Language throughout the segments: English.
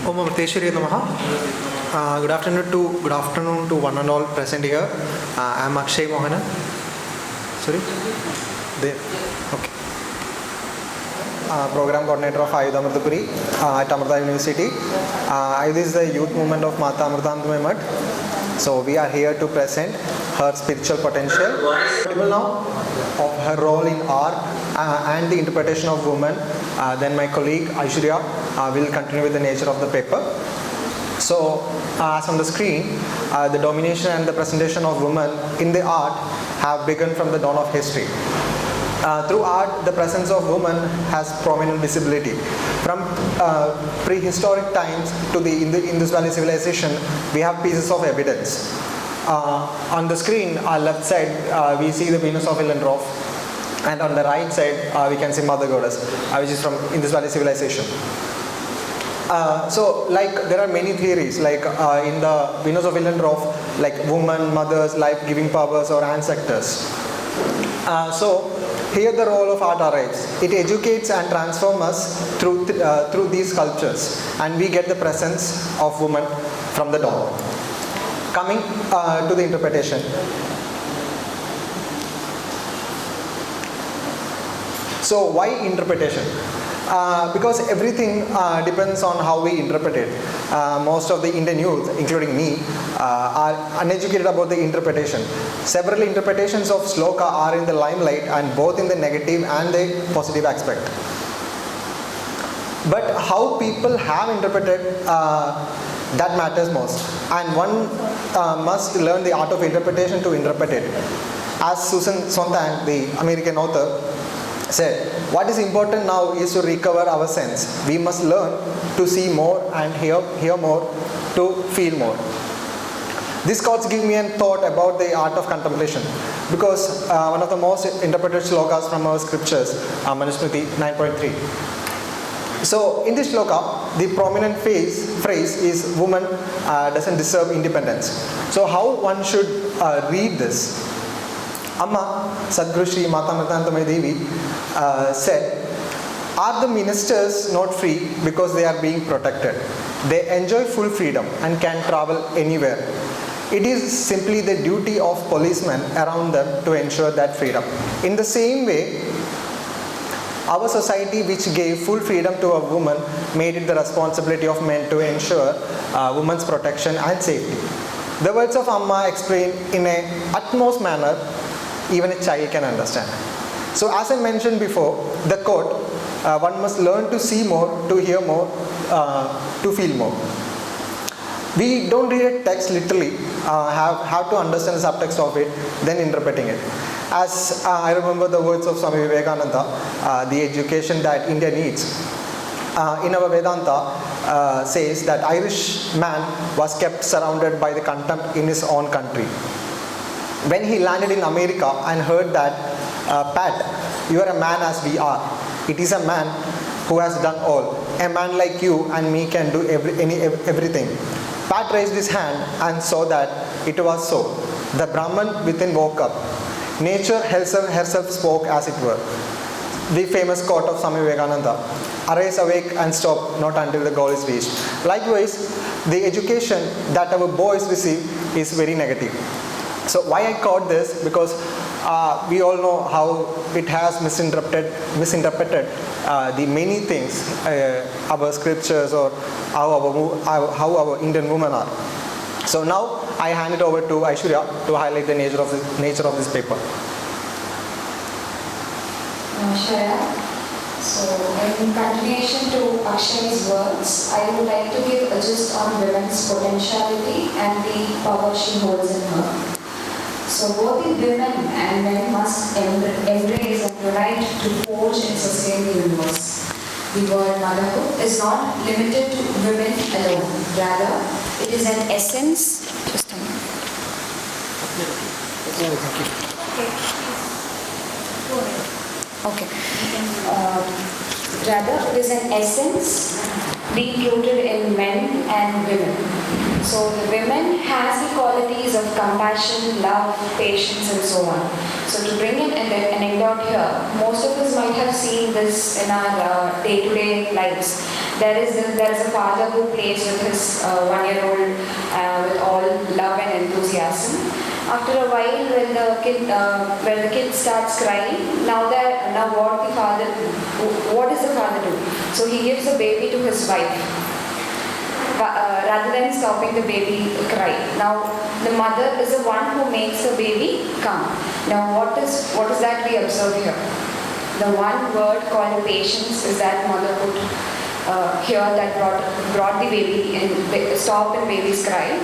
Om Amarteshwari Namaha. Good afternoon to one and all present here. I am Akshay Mohanan. Sorry? There. Okay. Program coordinator of Ayudha Amritapuri at Amrita University. This is the youth movement of Mata Amritanandamayi Math. So we are here to present her spiritual potential. Now of her role in art and the interpretation of women. Then my colleague Aishwarya will continue with the nature of the paper. So as on the screen, the domination and the presentation of women in the art have begun from the dawn of history. Through art, the presence of women has prominent visibility. From prehistoric times to the Indus Valley civilization, we have pieces of evidence. On the screen, our left side, we see the Venus of Willendorf, and on the right side, we can see Mother Goddess, which is from Indus Valley civilization. So, like, there are many theories, like in the Venus of Willendorf, like women, mothers, life-giving powers, or ancestors. So, here the role of art arrives. It educates and transforms us through these sculptures, and we get the presence of women from the dawn. Coming to the interpretation. So why interpretation? Because everything depends on how we interpret it. Most of the Indian youth, including me, are uneducated about the interpretation. Several interpretations of sloka are in the limelight, and both in the negative and the positive aspect. But how people have interpreted, that matters most. And one must learn the art of interpretation to interpret it. As Susan Sontag, the American author, said, what is important now is to recover our sense. We must learn to see more and hear more, to feel more. These quotes give me a thought about the art of contemplation, because one of the most interpreted slokas from our scriptures, Manusmriti 9.3. So in this sloka, the prominent phrase is woman doesn't deserve independence. So how one should read this? Amma Sadguru Shri Mata Amritanandamayi Devi said, are the ministers not free because they are being protected? They enjoy full freedom and can travel anywhere. It is simply the duty of policemen around them to ensure that freedom. In the same way, our society, which gave full freedom to a woman, made it the responsibility of men to ensure women's protection and safety. The words of Amma explain in an utmost manner even a child can understand. So as I mentioned before, the quote, one must learn to see more, to hear more, to feel more. We don't read a text literally, have to understand the subtext of it, then interpreting it. As I remember the words of Swami Vivekananda, the education that India needs. In our Vedanta says that Irish man was kept surrounded by the contempt in his own country. When he landed in America and heard that, Pat, you are a man as we are. It is a man who has done all. A man like you and me can do everything. Pat raised his hand and saw that it was so. The Brahman within woke up. Nature herself spoke as it were. The famous quote of Swami Vivekananda, arise, awake and stop, not until the goal is reached. Likewise, the education that our boys receive is very negative. So why I quote this? Because we all know how it has misinterpreted the many things, our scriptures, or how our Indian women are. So now I hand it over to Aishwarya to highlight the nature of this paper. Shreya. So in continuation to Akshay's words, I would like to give a gist on women's potentiality and the power she holds in her. So both the women and men must embrace and unite to forge and sustain the universe. The word motherhood is not limited to women alone. Rather, it is an essence. Just a minute. Okay. Rather, it is an essence being rooted in men and women. So the women has the qualities of compassion, love, patience, and so on. So to bring an anecdote here, most of us might have seen this in our day-to-day lives. There is a father who plays with his 1-year-old with all love and enthusiasm. After a while, when the kid starts crying, now what does the father do? So he gives the baby to his wife. Rather than stopping the baby cry. Now, the mother is the one who makes the baby calm. Now, what is that we observe here? The one word called patience is that mother put here that brought the baby and stopped the baby's cry.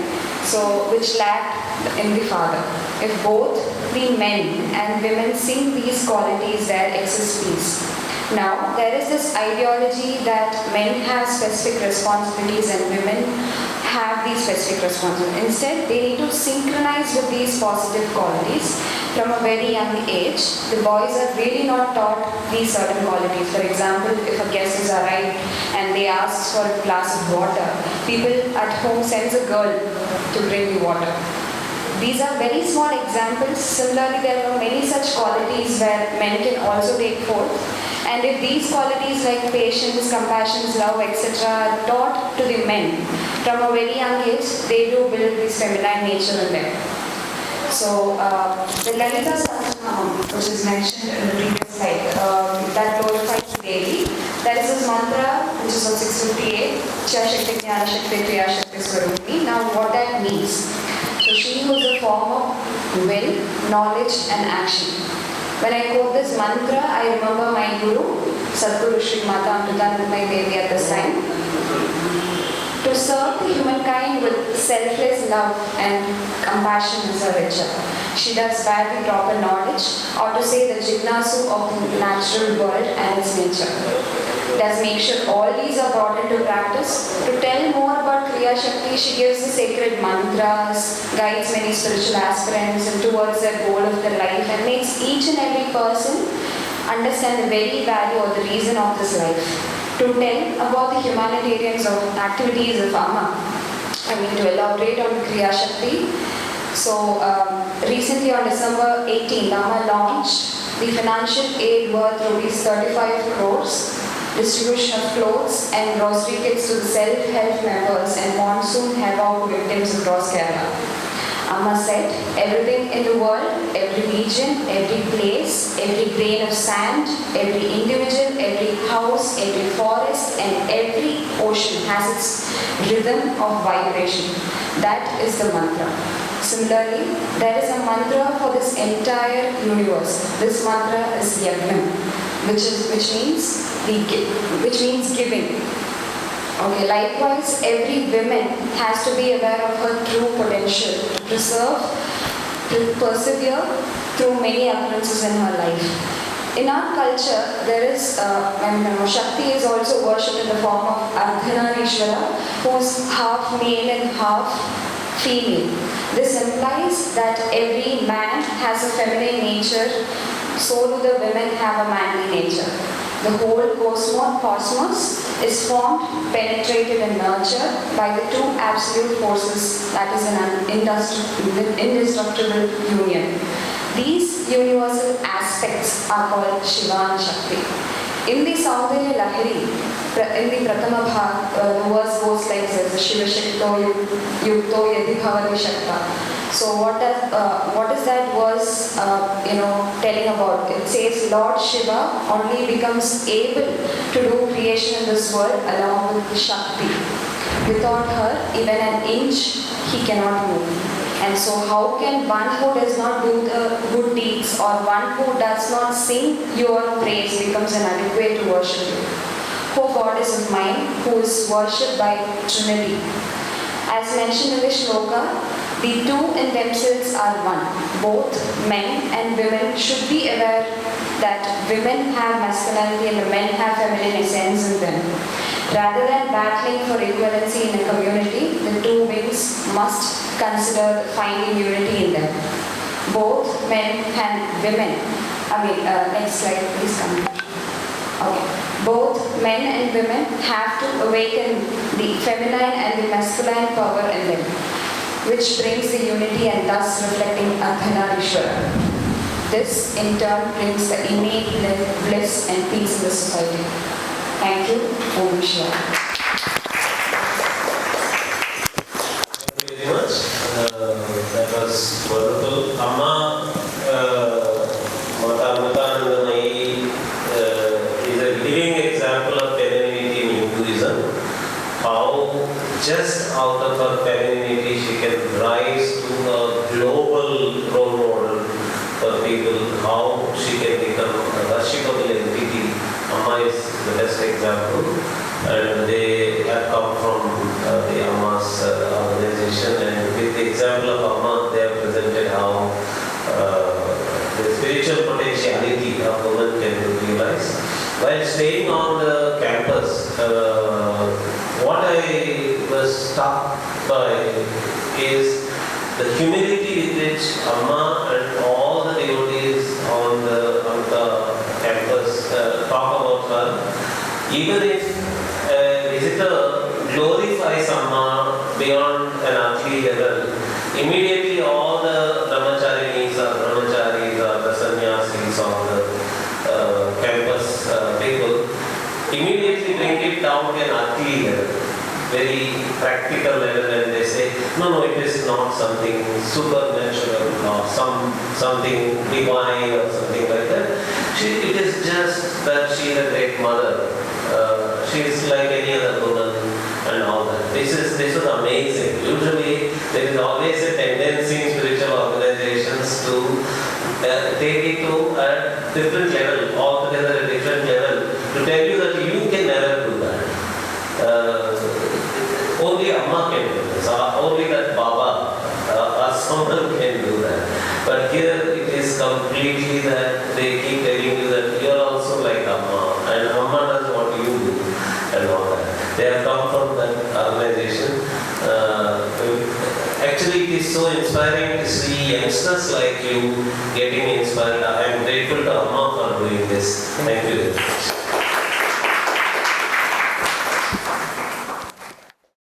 So, which lacked in the father. If both the men and women sing these qualities, there exists peace. Now, there is this ideology that men have specific responsibilities and women have these specific responsibilities. Instead, they need to synchronize with these positive qualities from a very young age. The boys are really not taught these certain qualities. For example, if a guest is arrived and they ask for a glass of water, people at home sends a girl to bring the water. These are very small examples. Similarly, there are many such qualities where men can also take forth. And if these qualities like patience, compassion, love, etc. are taught to the men from a very young age, they do build this feminine nature in them. So, the Lalita Sahasranam, which is mentioned in the previous slide, that glorifies the deity. That is his mantra, which is on 658, Cha Shakti Jnana Shakti Kriya Shakti Swarupini. Now, what that means? So, she who is a form of will, knowledge, and action. When I quote this mantra, I remember my guru, Sadguru Shri Mata Amritanandamayi Devi at this time. To serve the humankind with selfless love and compassion is her richer. She does bear the proper knowledge, or to say the jignasu of the natural world and its nature. Does make sure all these are brought into practice. To tell more about Kriya Shakti, she gives the sacred mantras, guides many spiritual aspirants and towards their goal of their life, and makes each and every person understand the very value or the reason of this life. To tell about the humanitarian activities of Amma, to elaborate on Kriya Shakti. So, recently on December 18, Amma launched the financial aid worth rupees 35 crores, distribution of clothes and grocery kits to the self-help members and monsoon havoc victims across Kerala. Amma said, everything in the world, every region, every place, every grain of sand, every individual, every house, every forest, and every ocean has its rhythm of vibration. That is the mantra. Similarly, there is a mantra for this entire universe. This mantra is Yagna, which means giving. Okay, likewise, every woman has to be aware of her true potential to preserve, to persevere through many occurrences in her life. In our culture, there is, Shakti is also worshipped in the form of Ardhanarishwara, who is half male and half female. This implies that every man has a feminine nature, so do the women have a manly nature. The whole cosmos is formed, penetrated and nurtured by the two absolute forces, that is an indestructible union. These universal aspects are called Shiva and Shakti. In the Saundarya Lahiri, in the Pratama Bhag, the verse goes like this, Shiva Shakto Yukto Yadi Bhavati Shakta. So what is that verse telling about? It says Lord Shiva only becomes able to do creation in this world along with the Shakti. Without her, even an inch, he cannot move. And so how can one who does not do the good deeds or one who does not sing your praise becomes inadequate to worship you? O goddess of mine, who is worshipped by Trinity. As mentioned in the shloka, the two in themselves are one. Both men and women should be aware that women have masculinity and the men have feminine essence in them. Rather than battling for equivalency in a community, the two wings must consider finding unity in them. Both men and women, next slide please come. Okay. Both men and women have to awaken the feminine and the masculine power in them, which brings the unity and thus reflecting Ardhanarishwara. This in turn brings the innate bliss and peace in the society. Thank you. Om Shiva. While staying on the campus, what I was struck by is the humility with which Amma and all the devotees on the campus talk about her. Even if a visitor glorifies Amma beyond an earthly level, immediately all the brahmacharinis or the sannyasis or the campus people immediately bring it down to an earthly level, very practical level, and they say, no, it is not something supernatural or something divine or something like that. It is just that she is a great mother. She is like any other woman and all that. This is amazing. Usually there is always a tendency in spiritual organizations to take it to a different level, altogether a different level, to tell you that you can never do that. Only Amma can do this, or only that Baba or someone can do that. But here it is completely that they keep telling you that you are also like Amma, and Amma does what you do and all that. They have come from that organization. Actually, it is so inspiring to see youngsters like you getting inspired. I am grateful to Amma for doing this. Thank you very much.